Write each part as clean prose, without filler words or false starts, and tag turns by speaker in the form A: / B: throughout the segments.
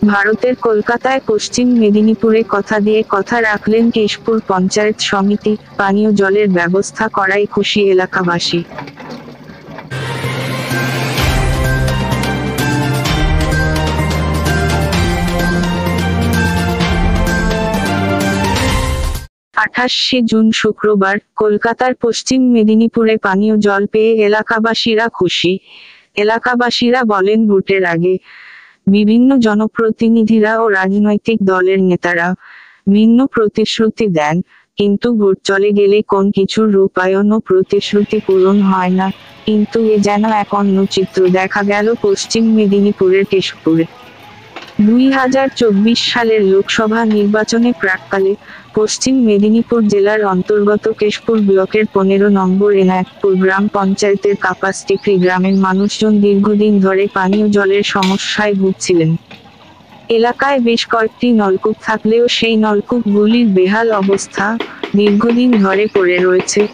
A: ভারতের কলকাতায় পশ্চিম মেদিনীপুরে কথা দিয়ে কথা রাখলেন কেশপুর পঞ্চায়েত সমিতি, পানীয় জলের ব্যবস্থা করায় খুশি এলাকাবাসী। আঠাশে জুন শুক্রবার কলকাতার পশ্চিম মেদিনীপুরে পানীয় জল পেয়ে এলাকাবাসীরা খুশি। এলাকাবাসীরা বলেন, ভোটের আগে বিভিন্ন জনপ্রতিনিধিরা ও রাজনৈতিক দলের নেতারা ভিন্ন প্রতিশ্রুতি দেন, কিন্তু ভোট চলে গেলে কোন কিছুর রূপায়ণ ও প্রতিশ্রুতি পূরণ হয় না। কিন্তু এ যেন এক অন্য চিত্র দেখা গেল পশ্চিম মেদিনীপুরের কেশপুরে। 2024 সালের লোকসভা নির্বাচনে প্রাক্কালে পশ্চিম মেদিনীপুর জেলার অন্তর্গত কেশপুর ব্লকের 15 নম্বর এনায়েতপুর গ্রাম পঞ্চায়েতের কাপাসটিকরি গ্রামের মানুষজন দীর্ঘদিন ধরে পানীয় জলের সমস্যায় ভুগছিলেন। এলাকায় বেশ কয়েকটি নলকূপ থাকলেও সেই নলকূপগুলির বেহাল অবস্থা দীর্ঘদিন ধরে পড়ে রয়েছে।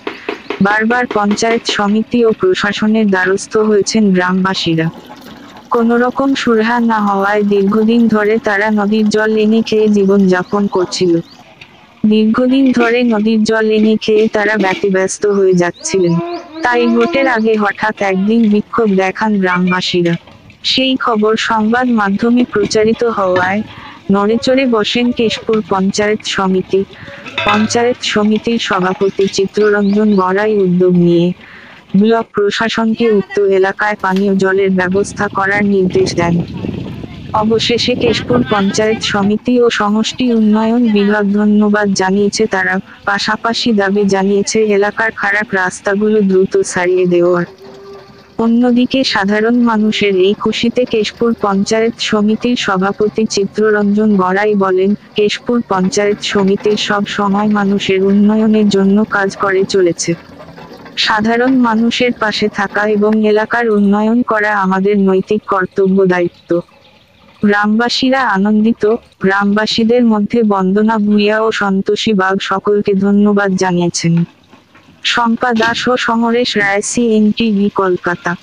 A: বারবার পঞ্চায়েত সমিতি ও প্রশাসনের দ্বারস্থ হয়েছেন গ্রামবাসীরা। কোনোরকম সুরাহা না হওয়ায় দীর্ঘদিন ধরে তারা নদীর জল এনে খেয়ে জীবনযাপন করছিল। দীর্ঘদিন ধরে নদীর জল এনে খেয়ে তারা ব্যতিব্যস্ত হয়ে যাচ্ছিলেন। তাই ভোটের আগে হঠাৎ একদিন বিক্ষোভ দেখান গ্রামবাসীরা। সেই খবর সংবাদ মাধ্যমে প্রচারিত হওয়ায় নড়েচড়ে বসেন কেশপুর পঞ্চায়েত সমিতি। পঞ্চায়েত সমিতির সভাপতি চিত্তরঞ্জন বড়াই উদ্যোগ নিয়ে ব্লক প্রশাসনকে উক্ত এলাকায় পানীয় জলের ব্যবস্থা করার নির্দেশ দেন। অবশেষে কেশপুর পঞ্চায়েত সমিতি ও সমষ্টি উন্নয়ন বিভাগ ধন্যবাদ জানিয়েছে তারা, পাশাপাশি দাবি জানিয়েছে এলাকার খারাপ রাস্তাগুলো দ্রুত সারিয়ে দেওয়ার। অন্যদিকে সাধারণ মানুষের এই খুশিতে কেশপুর পঞ্চায়েত সমিতির সভাপতি চিত্তরঞ্জন বড়াই বলেন, কেশপুর পঞ্চায়েত সমিতির সব সময় মানুষের উন্নয়নের জন্য কাজ করে চলেছে। সাধারণ মানুষের পাশে থাকা এবং এলাকার উন্নয়ন করা আমাদের নৈতিক কর্তব্য দায়িত্ব। গ্রামবাসীরা আনন্দিত। গ্রামবাসীদের মধ্যে বন্দনা ভূঁইয়া ও সন্তোষী বাগ সকলকে ধন্যবাদ জানিয়েছেন। শম্পা দাস ও সমরেশ রায়, CNTV, কলকাতা।